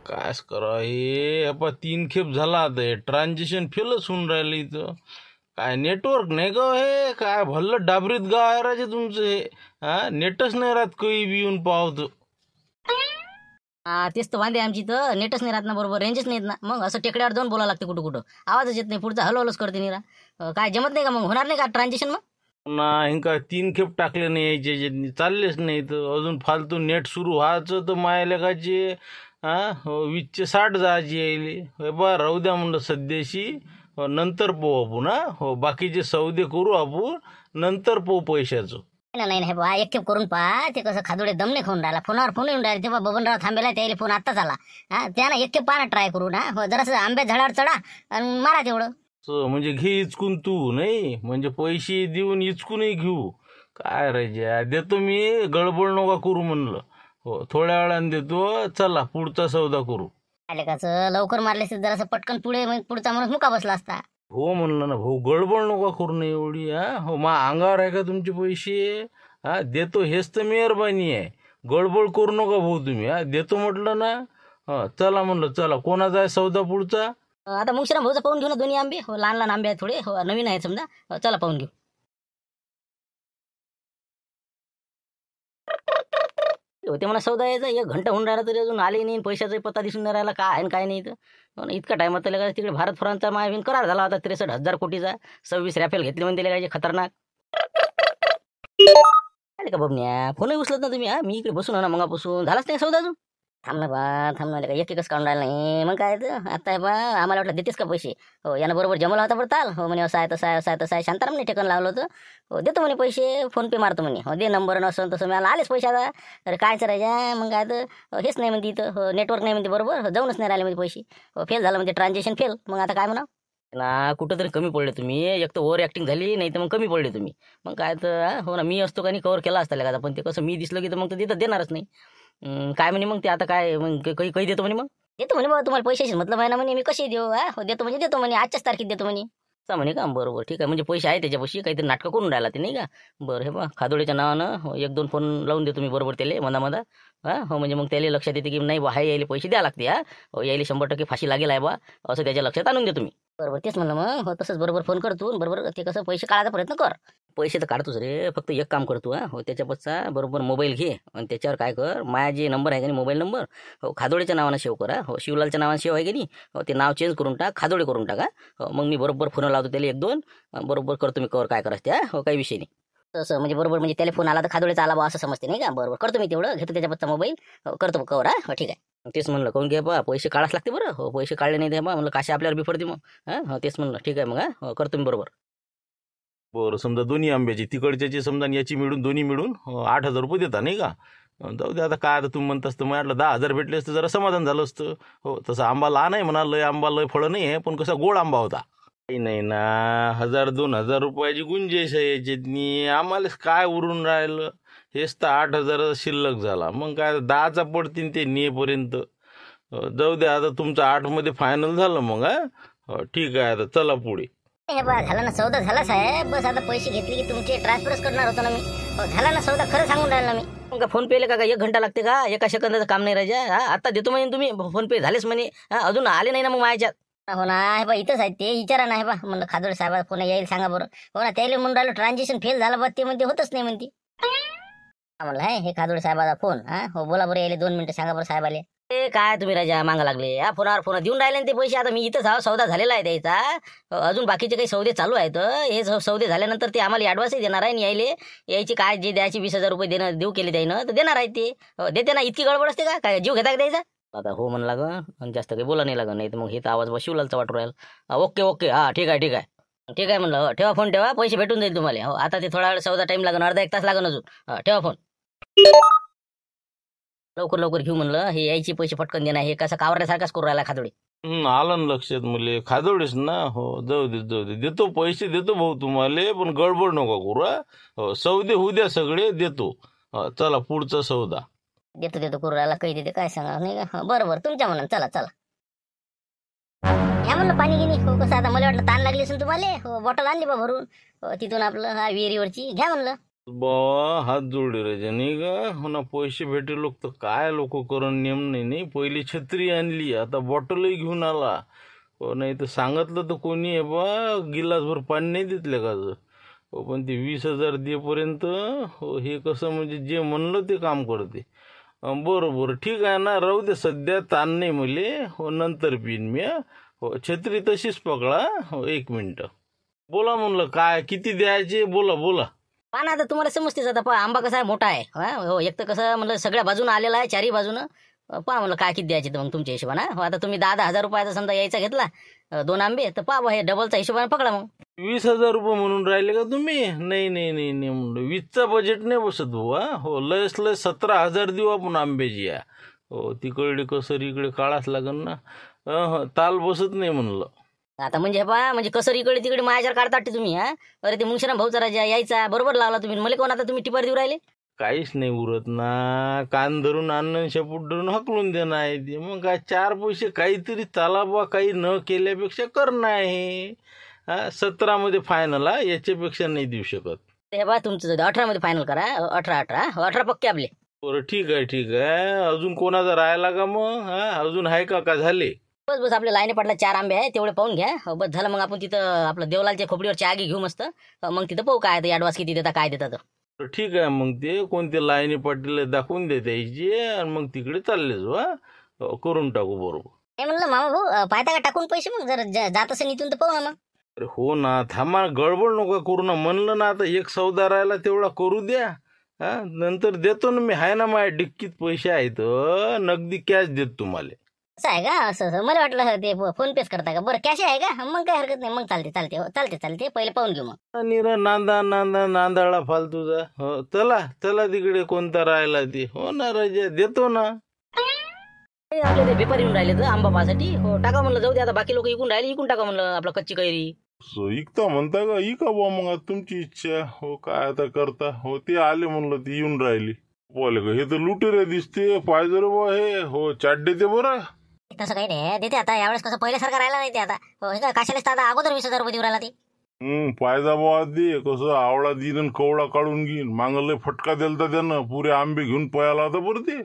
कायच करा हे आपण 3 खेप झाला आता ट्रान्झॅक्शन फेलच होऊन राहिलं इथं. काय नेटवर्क नाही का हे? काय भल्लं डाबरीत गाव आहे राजे तुमचं हे. नेटच नाही राहत काही बी येऊन पावतो. तेच तर वांदे आमची तर नेटच नाही राहत ना, बरोबर रेंजच नाहीत ना. मग असं टेकड्यावर जाऊन बोलावं लागते कुठं कुठं, आवाजच येत नाही, पुढचा हलवलच करते निरा. काय जमत नाही का मग? होणार नाही का ट्रान्झॅक्शन मग? नाही का 3 खेप टाकले नाही यायचे चाललेच नाही तर अजून फालतू नेट सुरू व्हायचं तर माया लेखाचे 20 चे 60 जायची यायले. हे बा राहू द्या म्हणलं सध्याशी, नंतर पाहू आपण. हो बाकीचे सौदे करू आपण, नंतर पाहू पैशाचं. नाही नाही बा, एक खेप करून पहा. ते कसं खादोडे दम नाही खाऊन राहिला, फोनावर फोन येऊन राहिले. तेव्हा बबनराव थांबेला, त्याला फोन आत्ताच आला. त्यानं एक खेप पाहा ट्राय करू ना. जरासं आंब्या झाडावर चढा आणि मारा तेवढं. म्हणजे घे इचकून तू नाही म्हणजे पैसे देऊन इचकूनही घेऊ. काय राजा देतो मी, गडबड नका करू म्हणलं. हो थोड्या वेळानं देतो. चला पुढचा सौदा करू. आले कसं लवकर मारले जरासं पटकन पुढे, मग पुढचा माणूस मुका बसला असता. हो म्हणलं ना भाऊ, गडबड नका करू ना एवढी. हो मा अंगावर आहे का तुमचे पैसे? देतो हेच तर मेहरबानी आहे. गडबड करू नका भाऊ तुम्ही. देतो म्हटलं ना. चला म्हणलं, चला कोणाचा आहे सौदा पुढचा? आता मुंगशीराम भाऊचा पाहून घेऊ ना दोन्ही आंबे. हो लहान लहान आंबे आहेत थोडे, हो नवीन आहेत समजा. चला पाहून घेऊ. होते म्हणा सौदा यायचा, 1 घंटा होऊन राहिला तरी अजून आले नाही. पैशाचा पत्ता दिसून नाही राहिला, काय आहे काय नाही तर. इतका टाइम आता तिकडे भारत फुरांचा मायावीन करार झाला होता 63,000 कोटीचा. 26 रॅफेल घेतले म्हणते काय खतरनाक. आले का बबन्या? फोनही उचलत ना तुम्ही. मी इकडे बसून ना मगापासून, झालाच नाही सौदा अजून. थांब ना बा, थांब ना. एक एकच काढून राहिला नाही मग काय तर. आता बा आम्हाला वाटलं देतेस का पैसे. हो यानं बरोबर जमवला होता बरं ताल. हो म्हणे असं आहे तसं आहे असं आहे तसं आहे. शांताराम नाही ठिकाण लावलं होतं. हो देतो म्हणे पैसे, फोन पे मारतो म्हणे. हो दे नंबर नसं तसं. मला आलेच पैसे आता. अरे काय करायचं मग काय तर. हेच नाही म्हणते इथं. हो नेटवर्क नाही म्हणते बरोबर. जाऊनच नाही राहिले म्हणजे पैसे. हो फेल झालं म्हणजे ट्रान्झॅक्शन फेल. मग आता काय म्हणा ना, कुठं तरी कमी पडले तुम्ही. एक तर ओव्हर ॲक्टिंग झाली, नाही तर मग कमी पडले तुम्ही. मग काय तर हो ना, मी असतो का नाही कव्हर केला असता का. पण ते कसं मी दिसलं की तर मग ते देणारच नाही. काय म्हणे मग ते आता काय मग काही देतो म्हणे. मग देतो म्हणे बाबा, तुम्हाला पैशाशी मतलब आहे ना म्हणे. मी कशी देऊ. हो देतो म्हणजे देतो म्हणे, आजच्याच तारखेत देतो म्हणे. असं म्हणे का? बरोबर ठीक आहे. म्हणजे पैसे आहे त्याच्यापाशी, काहीतरी नाटकं करून राहिला ते नाही का. बरं हे बा खादोडीच्या नावानं 1-2 फोन लावून देतो मी बरोबर त्याला मधा. हो म्हणजे मग त्याला लक्षात येते की नाही बा हाय यायला पैसे द्या लागते. हो यायला 100% फाशी लागेल आहे बा, असं त्याच्या लक्षात आणून देतो मी. बरोबर तेच म्हणलं मग. हो तसंच बरोबर फोन करतो बरोबर. ते कसं पैसे काढायचा प्रयत्न कर. पैसे तर काढतोच रे, फक्त एक काम करतो. हो त्याच्यापासचा बरोबर मोबाईल घे आणि त्याच्यावर काय कर, माझा जे नंबर आहे का नाही मोबाईल नंबर, हो खादोडीच्या नावानं सेव्ह करा. हो शिवलालच्या नावानं सेव्ह आहे की नाही. हो ते नाव चेंज करून टाक, खादोडे करून टाका. हो मग मी बरोबर फोन लावतो त्याला 1-2. बरोबर करतो मी कवर काय करायचं त्या. हो काही विषय नाही तसं. म्हणजे बरोबर म्हणजे त्याला फोन आला तर खादोडीचा आला बा असं समजते नाही का. बरोबर करतो मी तेवढं, घेतो त्याच्यापासचा मोबाईल. हो करतो कवर. हो ठीक आहे. तेच म्हणलं काऊन घे बा, पैसे काढाच लागते बरं. हो पैसे काढले नाही ते बा म्हणलं काशी आपल्यावर बिफरते मग. हो तेच म्हणलं ठीक आहे मग. हो करतो मी बरोबर. बरं समजा दोन्ही आंब्याची तिकडच्याची समजा आणि याची मिळून दोन्ही मिळून 8,000 रुपये देता नाही का. जाऊ दे आता काय. आता तुम्ही म्हणत असतं मग म्हटलं 10,000 भेटले असतं जरा समाधान झालं असतं. हो तसं आंबा लहान आहे म्हणा, लय आंबा लय फळं नाही आहे, पण कसा गोड आंबा होता. काही नाही ना, 1,000-2,000 रुपयाची गुंजाईश आहे याच्यातनी. आम्हालाच काय उरून राहिलं. हेच तर 8,000 शिल्लक झाला. मग काय 10चा पडतीन ते नेपर्यंत. जाऊ द्या आता तुमचं 8 मध्ये फायनल झालं मग. ठीक आहे आता चला पुढे. हे बा झाला ना सौदा झाला साहेब. बस आता पैसे घेतले की तुमचे ट्रान्सफरच करणार होतो ना मी. हो झाला ना सौदा, खरं सांगून राहिला मी. मग फोन पेले का 1 घंटा लागते का? एका सेकंदाचं काम नाही राहायचं. आता देतो म्हणे तुम्ही फोन पे झालेच म्हणे. अजून आले नाही ना मग माझ्यात. हो ना हे बा इथंच आहे ते, विचारा नाही बा म्हणलं खादोडे साहेब फोन येईल सांगा बरं. हो ना त्याला म्हणून राहिलं ट्रान्झॅक्शन फेल झालं बा, ते म्हणते होतच नाही म्हणते. म्हणलं हे खादोडे साहेबाचा फोन. हो बोला बरं यायले 2 मिनिटं सांगा बरं साहेब आले. ते काय तुम्ही राजा मागा लागले. फोनावर फोन देऊन राहिले ते पैसे. आता मी इथं सौदा झालेला आहे द्यायचा. अजून बाकीचे काही सौदे चालू आहेत. हे सौदे झाल्यानंतर ते आम्हाला ॲडव्हान्सही देणार आहे. यायले यायची काय जे द्यायची 20,000 रुपये देऊ केले त्यानं तर देणार आहे ते. देते ना. इतकी गडबड असते का? काय जीव घेता का द्यायचा? आता हो म्हणू लागं जास्त काही बोला नाही लागं, नाही तर मग हे तर आवाज बा शिवलालचा वाटू राहील. ओके ठीक आहे ठीक आहे ठीक आहे म्हणलं. ठेवा फोन ठेवा, पैसे भेटून जाईल तुम्हाला. हो आता ते थोडा वेळ सौदा टाईम लागेल, अर्धा 1 तास लागेल अजून. ठेवा फोन. लवकर घेऊ म्हणलं. हे यायचे पैसे पटकन देणार. हे कसं कावरल्यासारखाच करू राहिला खादोडी. आलं ना लक्षात मुले खादोडेस ना. हो जाऊ दे देतो पैसे देतो भाऊ तुम्हाला, पण गडबड नको करू. हो सौदे होऊ द्या सगळे देतो. चला पुढचा सौदा. देतो करू राहिला काही देते काय सांगा नाही का. बरोबर तुमच्या म्हणून. चला या म्हणलं पाणी घेणे. हो कसं आता मला वाटलं ताण लागली असेल तुम्हाला. हो बॉटल आणली बा भरून. तिथून आपलं विहिरीवरची घ्या म्हणलं. बाबा हात जोडले रे नाही का हो ना पैसे भेटे लोक तर काय लोक करून नेम नाही पहिली छत्री आणली आता बॉटलही घेऊन आला हो नाही तर सांगितलं तर कोणी आहे बा गिलासभर पाणी नाही देतले का हो पण ते 20,000 देपर्यंत हो हे कसं म्हणजे जे म्हणलं ते काम करते बरोबर ठीक आहे ना राहू दे सध्या ताण नाही मले हो नंतर पिन मी हो छत्री तशीच पकडा हो 1 मिनिट बोला म्हणलं काय किती द्यायचे बोला बोला पहा ना आता तुम्हाला समजतेच आता पहा आंबा कसा आहे मोठा आहे हा हो एक तर कसं म्हणलं सगळ्या बाजूनं आलेला आहे चारही बाजूनं पहा म्हणलं काय किती द्यायचे तर मग तुमच्या हिशोबानं हो आता तुम्ही 10,000 रुपयाचा समजा यायचा घेतला 2 आंबे तर पहा हे डबलचा हिशोबाने पकडा मग 20,000 रुपये म्हणून राहिले का तुम्ही नाही नाही नाही नाही म्हणलं 20चा बजेट नाही बसत भाऊ हो लयच लय 17,000 देऊ आपण आंब्याची या हो तिकडे कसर इकडे काढाच लागन ना ताल बसत नाही म्हणलं आता म्हणजे हे पहा म्हणजे कसं इकडे तिकडे माझ्यावर काढतात तुम्ही हा अरे ते मुंगशीराम भाऊ जरा यायचा बरोबर लावला तुम्ही मला कोण आता तुम्ही टिपर देऊ राहिले काहीच नाही उरत ना कान धरून अन्न शेपूट धरून हकलून देणं आहे ते मग काय 4 पैसे काहीतरी चालाबा काही न केल्यापेक्षा करणं आहे 17 फायनल याच्यापेक्षा नाही देऊ शकत हे पहा तुमचं 18 मध्ये फायनल करा 18 पक्के आपले बरं ठीक आहे अजून कोणाचा राहिला का मग अजून आहे का झाले बस आपल्या लाईने पडला 4 आंबे आहे तेवढे पाहून घ्या हो, बस झालं मग आपण तिथं आपलं देवलालच्या खोपडीवर चहा घेऊ मस्त मग तिथं पाहू काय ॲडव्हान्स किती देता काय देतात तर ठीक आहे मग ते कोणते लाईनी पाटील दाखवून दे त्याची आणि मग तिकडे चालले जाऊ करून टाकू बरोबर काय म्हणलं मामा भाऊ पाहता का टाकून पैसे मग जर जात असं इथून तर पाहू ना मग अरे हो ना थांबा गडबड नका करू ना म्हणलं ना आता एक सौदा राहिला तेवढा करू द्या नंतर देतो ना मी आहे ना माझ्या डिक्कीत पैसे आहेत नगदी कॅश देत तुम्हाला असं आहे का असं मला वाटलं ते फोन पेच करता का बरं कॅश आहे का मग काय हरकत नाही मग चालते पहिले पाहून घेऊ मग निरा नांदाळा फालतूचा हो चला तिकडे कोणता राहिला ते हो ना राजा देतो ना आपले ते पेपर येऊन राहिले तर आंबा पासाठी हो टाका म्हणलं जाऊ दे आता बाकी लोक इकून राहिले इकून टाका म्हणलं आपलं कच्ची कैरी इकता म्हणता का इका बुवा मग आता तुमची इच्छा हो काय आता करता हो ते आले म्हणलं ती येऊन राहिली बोले का हे तर लुटेरे दिसते पाहिजे रे बुवा हे हो चाट देते बरं तसं काही नाही देते आता यावेळेस कसं पहिल्यासारखं राहिला नाही ते आता हो कशाला आता अगोदर 20,000 रुपये देऊ राहिला ते पायदा बुवा दे कसं आवळा दिन आणि कवळा काढून घेईन मागले फटका दिलता त्यानं पुरे आंबे घेऊन पळाला होता बरं ते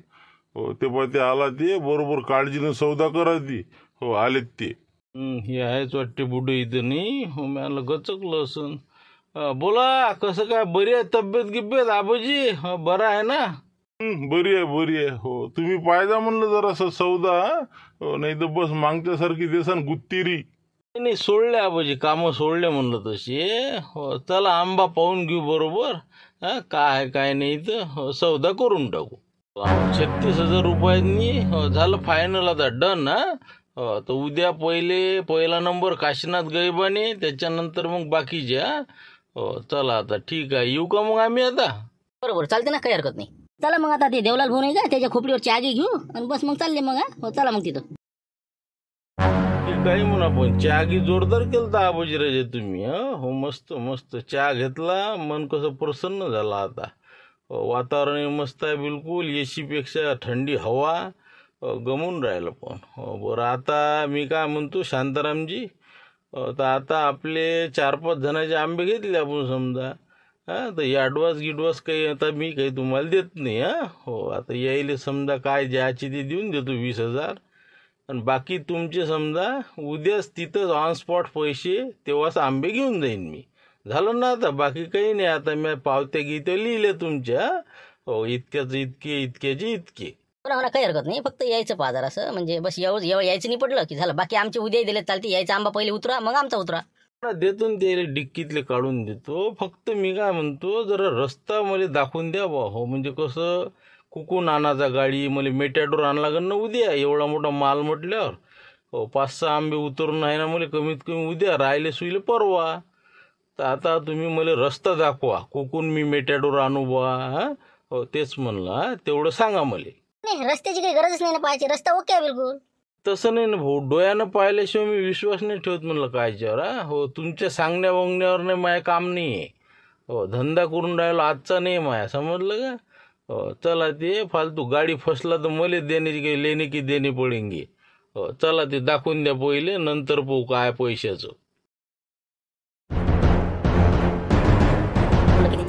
हो ते पण ते आला ते बरोबर काळजीनं सौदा करा ती हो आलेत ते हे आहेच वाटते बुडे इथं नाही हो मला गचकलं असन बोला कसं काय बरी आहे तब्येत गिब्येत आबाजी बरं आहे ना बरी आहे हो तुम्ही पायदा म्हणलं जरासं सौदा हो नाही तर बस मागच्यासारखी देसान गुत्तिरी नाही सोडले आबाजी कामं सोडले म्हणलं तसे हो चला आंबा पाहून घेऊ बरोबर काय काय नाही तर सौदा करून टाकू 36,000 रुपयांनी झालं फायनल आता डन तर उद्या पहिला नंबर काशीनाथ गैबाने त्याच्यानंतर मग बाकीचे चला आता ठीक आहे येऊ का मग आम्ही आता बरोबर चालते ना काही हरकत नाही चला मग आता ते देवलाल भाऊ नाही का त्याच्या खोपडीवर चहा घेऊ आणि बस मग चालले मग हो चला मग तिथं काही म्हणा पण चहा घी जोरदार केलता आबाजीराजे तुम्ही हो मस्त मस्त चहा घेतला मन कसं प्रसन्न झाला आता वातावरण मस्त आहे बिलकुल एसी पेक्षा थंडी हवा गमून राहिलं पण बरं आता मी काय म्हणतो शांतारामजी तर आता आपले 4-5 जणांचे आंबे घेतले आपण समजा तर ॲडव्हान्स काही आता मी काही तुम्हाला देत नाही हो आता यायले समजा काय ज्याची ते देऊन देतो 20,000 आणि बाकी तुमचे समजा उद्याच तिथंच ऑन स्पॉट पैसे तेव्हाच आंबे घेऊन जाईन मी झालं ना आता बाकी काही नाही आता मी पावत्या गीत्या लिहिले तुमच्या हो इतक्याचे इतके मला काही हरकत नाही फक्त यायचं बाजार असं म्हणजे बस एवढं यायचं नाही पडलं की झालं बाकी आमचे उद्याही दिले चालते यायचा आंबा पहिले उतरा मग आमचा उतरा देतो ते डिक्कीतले काढून देतो फक्त मी काय म्हणतो जरा रस्ता मला दाखवून द्या बा हो म्हणजे कसं कुकून आणायचा गाडी मला मेटॅडोर आणला लागेल ना उद्या एवढा मोठा माल म्हटल्यावर हो 5-6 आंबे उतरून आहे ना मला कमीत कमी उद्या राहिले सुईले परवा तर आता तुम्ही मला रस्ता दाखवा कुकून मी मेटॅडोर आणू बा हो तेच म्हणलं तेवढं सांगा मला नाही रस्त्याची काही गरजच नाही ना पाहायची रस्ता ओके आहे बिलकुल तसं नाही ना भाऊ डोळ्यानं पाहिल्याशिवाय मी विश्वास नाही ठेवत म्हणलं कायच्यावर हो तुमच्या सांगण्या वंगण्यावर नाही माझं काम नाही आहे हो धंदा करून राहिलो आजचा नाही माया समजलं का हो चला ते फालतू गाडी फसला तर मला देण्याची काही लेणे की देणे पडेंगे हो चला ते दाखवून द्या पहिले नंतर पाहू काय पैशाचं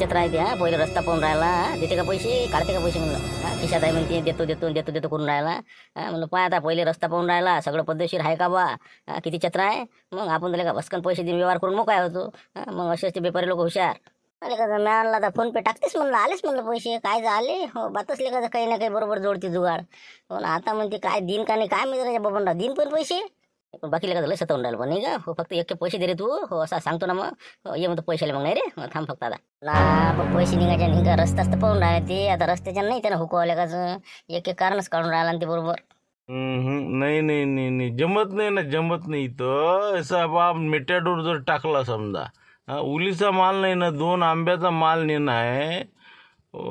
चत्र आहे ते पहिले रस्ता पाहून राहिला देते का पैसे काढते का पैसे म्हणलं खिशात आहे म्हणते देतो देतो देतो देतो करून राहिला म्हणलं पाय आता पहिले रस्ता पाहून राहिला सगळं पद्धतशीर आहे का बा किती चत्र आहे मग आपण त्याला का भस्कन पैसे देऊन व्यवहार करून मोकळा होतो मग असेच ते बेपारी लोक हुशार अरे का मिळाला तर फोन पे टाकतेस म्हणलं आलेच म्हणलं पैसे काय झाले हो बातसले का काही ना काही बरोबर जोडते जुगाड हो ना आता म्हणते काय दिन का नाही काय मिळते बाबा दिन पण पैसे पण बाकी लगा झालं सतवून राहिलं पण नाही का हो फक्त एक पैसे दे रे तू हो असा सांगतो ना मग ये म्हणतो पैशाला मग नाही रे थांब फक्त आता ना पण पैसे निघायच्या निघा रस्ताच तर पाहून राहिले ते आता रस्त्याच्या नाही त्यानं हुकवल्या का एक कारणच काढून राहिला ते बरोबर नाही नाही नाही नाही जमत नाही ना जमत नाही तर असा बाप मेटॅडोर जर टाकला समजा उलीचा माल नाही ना 2 आंब्याचा माल नेणं आहे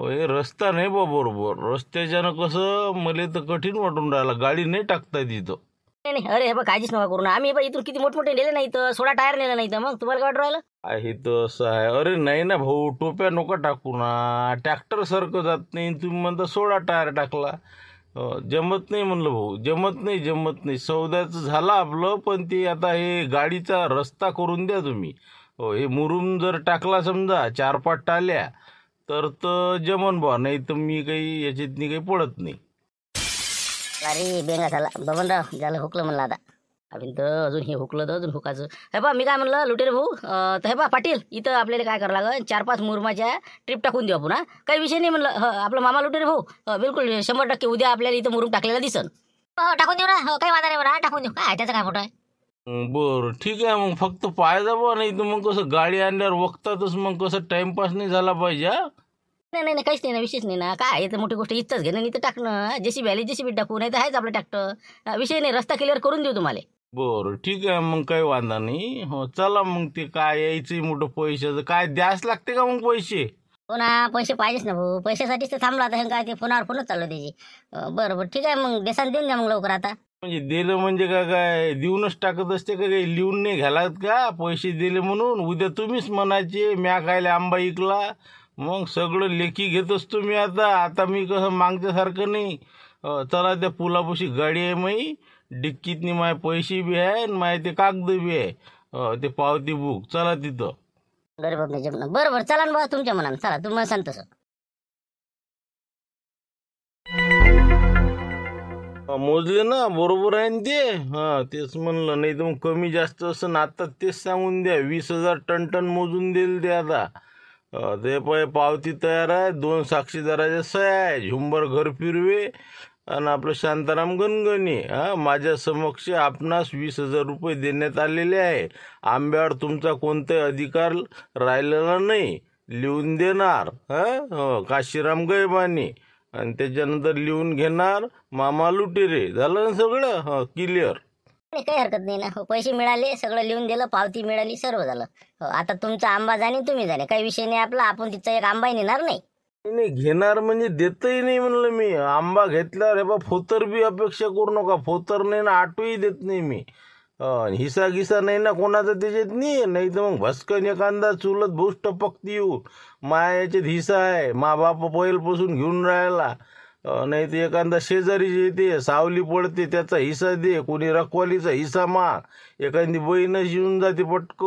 हे रस्ता नाही बा बरोबर रस्त्याच्यानं कसं मला तर कठीण वाटून राहिला गाडी नाही टाकता येत इथं नाही नाही अरे हे बघ काळजीच नका करू ना आम्ही इथून किती मोठमोठे नेले नाही तर 16 टायर नेलं नाही तर मग तुम्हाला काय वाटू राहिलं आहे तर असं आहे अरे नाही ना भाऊ टोप्या नको टाकू ना ट्रॅक्टर सारखं जात नाही तुम्ही म्हणता 16 टायर टाकला जमत नाही म्हणलं भाऊ जमत नाही सौद्याचं झालं आपलं पण ते आता हे गाडीचा रस्ता करून द्या तुम्ही हो हे मुरुम जर टाकला समजा 4-5 टाल्या तर जमन बा नाही तर मी काही याच्यातनी काही पडत नाही अरे बेंगा झाला बबनराव झालं हुकलं म्हणलं आता अजून तर अजून हे हुकलं तर अजून हुकायचं हे बा मी काय म्हणलं लुटेरे भाऊ तर हे बा पाटील इथं आपल्याला काय करावं लागेल 4-5 मुरमाच्या ट्रिप टाकून देऊ आपण काही विषय नाही म्हणलं आपलं मामा लुटेरे भाऊ बिलकुल 100% उद्या आपल्याला इथं मुरुम टाकलेला दिसन टाकून देऊ ना काही वादा नाही बरं टाकून देऊ काय त्याचं काय मोठं आहे बरं ठीक आहे मग फक्त पाहायचा बा नाही तर मग कसं गाडी आणल्यावर वक्तातच मग कसं टाइमपास नाही झाला पाहिजे नाही काहीच नाही ना विशेष नाही ना काय तर मोठी गोष्ट इथंच घेणं नाही तर टाकणं जेसीबी आली जेसीबी टाकू नाही तर आहेच आपलं ट्रॅक्टर विषय नाही रस्ता क्लिअर करून देऊ तुम्हाला बरं ठीक आहे मग काही वांधा नाही हो चला मग ते काय यायचंही मोठं पैशाचं काय द्यास लागते का मग पैसे हो ना पैसे पाहिजेच ना भाऊ पैशासाठीच तर थांबला आता हे काय ते फोनच चाललं त्याची बरं ठीक आहे मग देसान देऊन द्या मग लवकर आता म्हणजे दिलं म्हणजे काय देऊनच टाकत असते का काही लिहून नाही घालात का पैसे दिले म्हणून उद्या तुम्हीच म्हणायचे म्या खायला आंबा इकला मग सगळं लेखी घेत असतो मी आता मी कसं मागच्यासारखं नाही चला त्या पुलापाशी गाडी आहे माई डिक्कीतनी माय पैसे बी आहे आणि माय ते कागद बी आहे ते पावती बुक चला तिथं बरं चला ना बा तुमच्या मनानं चला तुम्हाला सांग तसं मोजले ना बरोबर आहे ना ते तेच म्हणलं नाही तर मग कमी जास्त असं ना आता तेच सांगून द्या 20,000 टन मोजून देईल ते आता ते पावती तयार आहे 2 साक्षीदाराच्या सह्या आहे झुंबर घर फिरवे आणि आपलं शांताराम गणगणी माझ्या समक्ष आपणास 20,000 रुपये देण्यात आलेले आहे आंब्यावर तुमचा कोणताही अधिकार राहिलेला नाही लिहून देणार काशीराम गैबानी आणि त्याच्यानंतर लिहून घेणार मामा लुटेरे झालं ना सगळं क्लिअर काही हरकत नाही ना पैसे मिळाले सगळं लिहून दिलं पावती मिळाली सर्व झालं आता तुमचा आंबा जाणे तुम्ही जाणे काही विषय नाही आपला आपण तिचा एक आंबाही नेणार नाही घेणार म्हणजे देतही नाही म्हणलं मी आंबा घेतल्यावर हे बा फोतर बी अपेक्षा करू नका फोतर नाही ना आटूही देत नाही मी हिसा गिसा नाही ना कोणाचा त्याच्यात नाही तर मग भस्कन एखादा चुलत भूस टपकती येऊन माया याच्यात हिसा आहे मा बाप पहिल्यापासून घेऊन राहिला नाही तर एखादा शेजारी येते सावली पडते त्याचा हिस्सा दे कोणी रखवालीचा हिस्सा माग एखादी बहीणच येऊन जाते पटक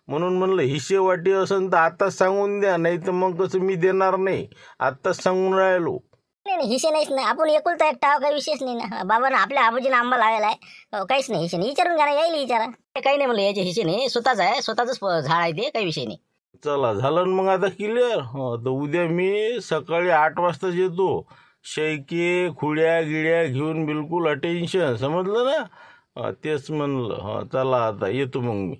म्हणून म्हणलं हिशे वाटी असन तर आताच सांगून द्या नाही तर मग कसं मी देणार नाही आत्ताच सांगून राहिलो नाही हिशे नाहीच नाही आपण एकुलता एकटा काही विशेष नाही ना बाबा आपल्या आबाजीने आंबा लावायला आहे काहीच नाही हिशे नाही विचारून घ्या यायला विचारा काही नाही म्हणलं याचे हिशे नाही स्वतःच आहे स्वतःच झाड आहे ते काही विषय नाही चला झालं मग आता क्लिअर तर उद्या मी सकाळी 8 वाजताच येतो शैके खुड्या गिड्या घेऊन बिलकुल अटेन्शन समजलं ना तेच म्हणलं चला आता येतो मग मी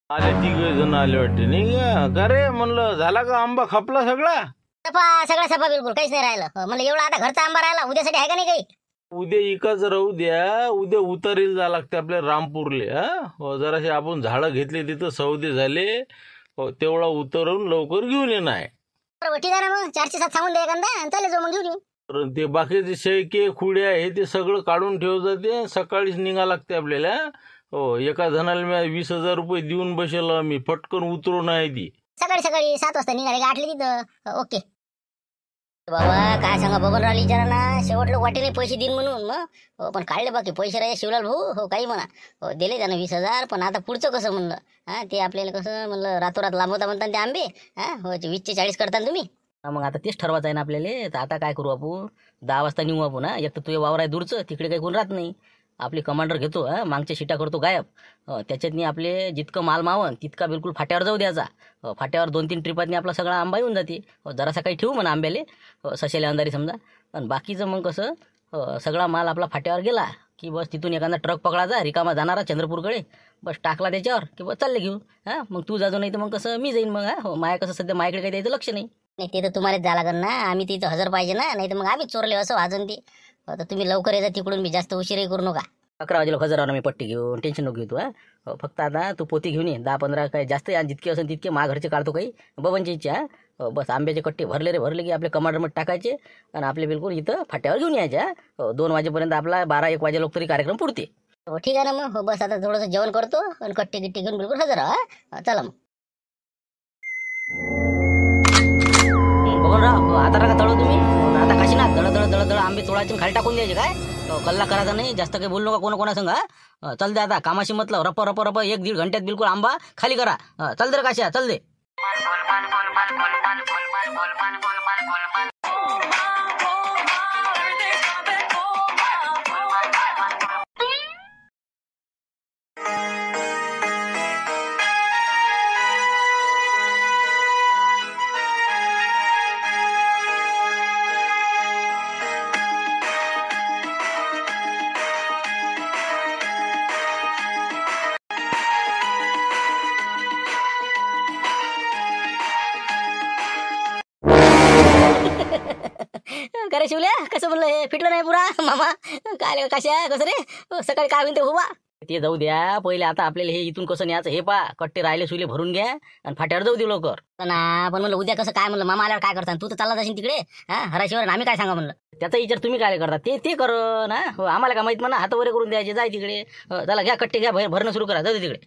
आले 3 जण आले वाटते नाही का रे म्हणलं झाला का आंबा खपला सगळा सगळा सफा बिलकुल काहीच नाही राहिलं म्हणलं एवढा आता घरचा आंबा राहिला उद्यासाठी आहे का नाही काही उद्या इकाच राहू द्या उद्या उतारीला जा लागते आपल्या रामपूरले जरासे आपण झाडं घेतले तिथं सौदे झाले तेवढा उतरून लवकर घेऊन येणार आहे बरोबर ठीक आहे ना मग 407 सांगून द्या एखादा चालेल जाऊ मग घेऊन येऊ ते बाकीचे शैके खुड्या हे ते सगळं काढून ठेव जाते सकाळीच निघा लागते आपल्याला एका जणाला मी 20,000 रुपये देऊन बसेल मी पटकन उतरून आहे ती सकाळी 7 वाजता निघाले गाठले तिथं ओके बाबा काय सांगा बघून राहिली जरा ना शेवटलं वाटेने पैसे देईन म्हणून मग पण काढले बाकी पैसे राहिले शिवलाल भाऊ हो काही म्हणा दिले त्यानं 20,000 पण आता पुढचं कसं म्हणलं ते आपल्याला कसं म्हणलं रातोरात लांबवता म्हणतात ते आंबे हो 20चे 40 करता तुम्ही मग आता तेच ठरवायचं आहे ना आपल्याला तर आता काय करू आपण 10 वाजता निघू आपण एक तर तुझे वावर आहे दूरचं तिकडे काही कोण राहत नाही आपली कमांडर घेतो मागच्या शिटा करतो गायब त्याच्यातनी आपले जितकं माल मावन तितका बिलकुल फाट्यावर जाऊ द्यायचा फाट्यावर 2-3 ट्रिपातनी आपला सगळा आंबा येऊन जाते जरासा काही ठेवू म्हणा आंब्याले सशेले अंधारी समजा पण बाकीचं मग कसं सगळा माल आपला फाट्यावर गेला की बस तिथून एखादा ट्रक पकडायचा रिकामा जाणारा चंद्रपूरकडे बस टाकला त्याच्यावर की बस चालले घेऊ मग तू जाजो नाही तर मग कसं मी जाईन मग माया कसं सध्या माझ्याकडे काही द्यायचं लक्ष नाही ते तर तुम्हालाच जा लागेल ना आम्ही तिथं हजर पाहिजे ना नाही तर मग आम्ही चोरले असं वाजन ते तर तुम्ही लवकर येता तिकडून मी जास्त उशीरही करू नका 11 वाजेला हजर मी पट्टी घेऊन टेन्शन नको घेऊ तू फक्त आता तू पोती घेऊन ये 10-15 काय जास्त जितके असेल तितके मा घरचे काढतो काही बबनची इच्छा बस आंब्याचे कट्टे भरले की आपले कमांडरमध्ये टाकायचे आणि आपले बिलकुल इथं फाट्यावर घेऊन यायचे 2 वाजेपर्यंत आपला 12-1 वाजे लोक तरी कार्यक्रम पुरते ठीक आहे ना मग बस आता थोडंसं जेवण करतो आणि कट्टे गिट्टे घेऊन बिलकुल हजर चला मग बघून राहा आता का तळू तुम्ही आता काशी ना दळ आंबे तोडायचे खाली टाकून द्यायचे काय कल्ला करायचा नाही जास्त काही बोलू नका कोणा सांगा चल दे आता कामाशी मतलब रप 1-1.5 घंट्यात बिलकुल आंबा खाली करा चल दे रे काश्या चल दे करे शिवल्या कसं म्हणलं हे फिटलं नाही पुरा मामा काय कशा कसं रे सकाळी काय होईल ते हो बा ते जाऊ द्या पहिले आता आपल्याला हे इथून कसं न्यायचं हे पा कट्टे राहिले सुले भरून घ्या आणि फाट्यावर जाऊ दे लवकर ना पण म्हणलं उद्या कसं काय म्हणलं मामा आल्यावर काय करता तू तर चालला जाशील तिकडे हराशिवर आम्ही काय सांगा म्हणलं त्याचा विचार तुम्ही काय करता ते कर ना हो आम्हाला काय माहित म्हणा हात वरे करून द्यायचे जाय तिकडे चला घ्या कट्टे घ्या भरणं सुरू करा जाऊ दे तिकडे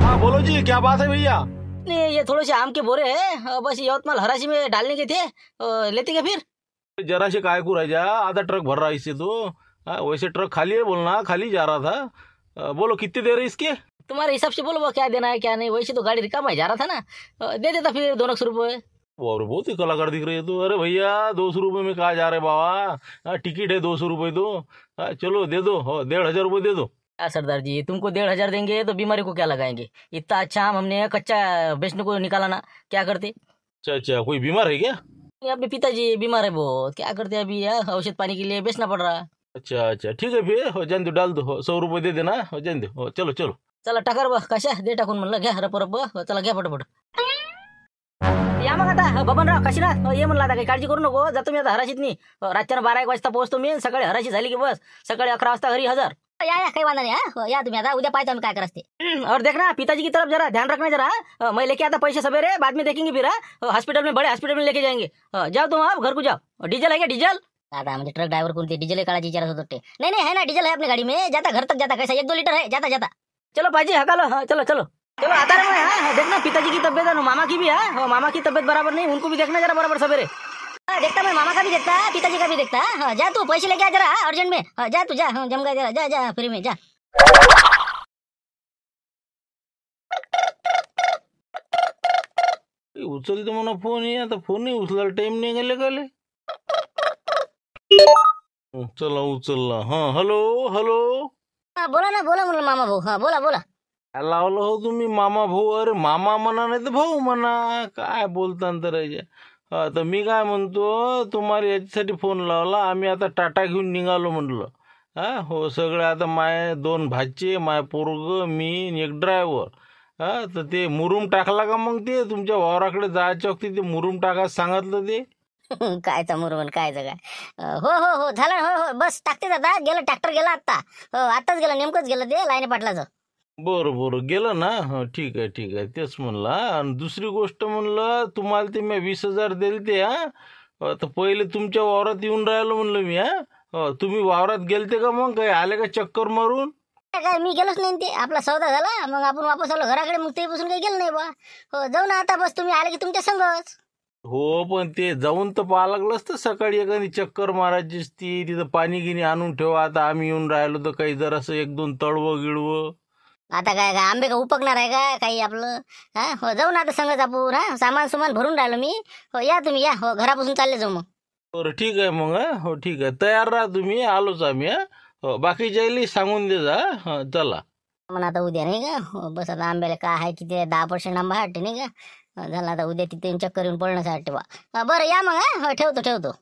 हाँ बोलो जी क्या बात है भैया नहीं ये थोड़े से आम के बोरे है बस यवतमाल हराशी में डालने के थे लेते क्या फिर जरा से काय को रह जा आधा ट्रक भर रहा है इससे तो वैसे ट्रक खाली है बोलना खाली जा रहा था बोलो कितने दे रहे इसके तुम्हारे हिसाब से बोलो क्या देना है क्या नहीं वैसे तो गाड़ी रिकामा जा रहा था ना दे देता फिर 200 रुपये और बहुत ही कलाकार दिख रही है तो अरे भैया 200 रुपये में कहा जा रहे बाबा टिकट है 200 रुपये तो चलो दे दो 1,500 रुपये दे दो सरदार जी तुमको 1,500 देंगे तो बीमारी को क्या लगाएंगे इतना अच्छा आम हमने कच्चा बेचने को निकाला ना क्या करते अच्छा कोई बीमार है क्या अपने पिताजी बीमार है बहुत क्या करते अभी औषध पानी के लिए बेचना पड़ रहा अच्छा ठीक है फिर हो जान दो डाल दो 100 रुपये दे देना हो जान दो चलो चला टाकर बा कशा दे टाकून म्हणलं घ्या रप चला घ्या पटपट या मग आता बबनराव काशीनाथ ये म्हणलं आता काही काळजी करू नको जातो मी आता हराशीत नाही रातच्या 12-1 वाजता पोहोचतो मी सकाळी हराशी झाली की बस सकाळी 11 वाजता घरी हजर या काही वांधा नाही या तुम्ही आता उद्या पाहतो आम्ही काय करते और देखना पिताजी की तरफ जरा ध्यान रखना जरा मैं लेके आता पैसे सवेरे बाद में देखेंगे फिर हॉस्पिटल में बड़े हॉस्पिटल में लेके जाएंगे जाओ तुम आप घर को जाओ डीजल है क्या डीजल दादा म्हणजे ट्रक ड्राइवर कोणते डीजल काढायची विचारत होते नहीं है ना डीजल है अपनी गाड़ी में जाता घर तक जाता कैसा 1-2 लीटर है जाता चलो पाजी हकालो चलो आता रहे देखना पिताजी की तबियत है मामा की भी है मामा की तबियत बराबर नहीं उनको भी देखना जरा बराबर सवेरे देखता मैं मामा का भी देखता पिताजी का भी देखता जा तू पैसे लेके आ जरा अर्जेंट में जा तू जा जमगा जरा जा फ्री में जा उचलते म्हणा फोन आहे आता फोन नाही उचलायला टाइम नाही गेले चला उचलला हॅलो बोला म्हणलं मामा भाऊ बोला लावलं हो तुम्ही मामा भाऊ अरे मामा म्हणा नाही तर भाऊ म्हणा काय बोलता तर तर मी काय म्हणतो तुम्हाला याच्यासाठी फोन लावला आम्ही आता टाटा घेऊन निघालो म्हटलं हो सगळे आता माय 2 भाचे माय पोरग मी आणि एक ड्रायव्हर तर ते मुरुम टाकला का मग ते तुमच्या वावराकडे जायच्या वक्ती ते मुरुम टाकायला सांगितलं ते कायचा मुरुम कायचं काय हो झालं हो बस टाकते आता गेलं ट्रॅक्टर गेला आताच गेलं नेमकंच गेलं ते लाईने पाटलाचं बरं गेलं ना ठीक आहे तेच म्हणलं आणि दुसरी गोष्ट म्हणलं तुम्हाला ते मी 20,000 दिले ते तर पहिले तुमच्या वावरात येऊन राहिलो म्हणलं मी तुम्ही वावरात गेलते का मग काही आले का चक्कर मारून काय मी गेलोच नाही ते, आपला सौदा झाला मग आपण वापस आलो घराकडे, मग ते बसून काही गेलं नाही बा. हो जाऊ ना आता, बस तुम्ही आले की तुमच्या संगच. हो पण ते जाऊन तर पाहा लागलं असतं सकाळी, एखादी चक्कर मारायची ती, तिथं पाणी गिनी आणून ठेवा. आता आम्ही येऊन राहिलो तर काही जरासं 1-2 तळवं गिळवं. आता काय काय आंबे का उपकणार आहे का काही आपलं? हा हो जाऊ ना आता संगच आपण. हा सामान सुमान भरून राहिलो मी. हो या तुम्ही या, हो घरापासून चालले जाऊ मग. बरं ठीक आहे मग. हो ठीक आहे, तयार राहा तुम्ही, आलोच आम्ही. हो बाकीच्याही सांगून दे जा. चला. मग आता उद्या नाही का, हो बस आता आंब्याला काय आहे किती 10% आंबा वाटते नाही का. झाला आता उद्या तिथे येऊन चक्कर येऊन पडण्यासाठी बा. बरं या मग. हा हो ठेवतो.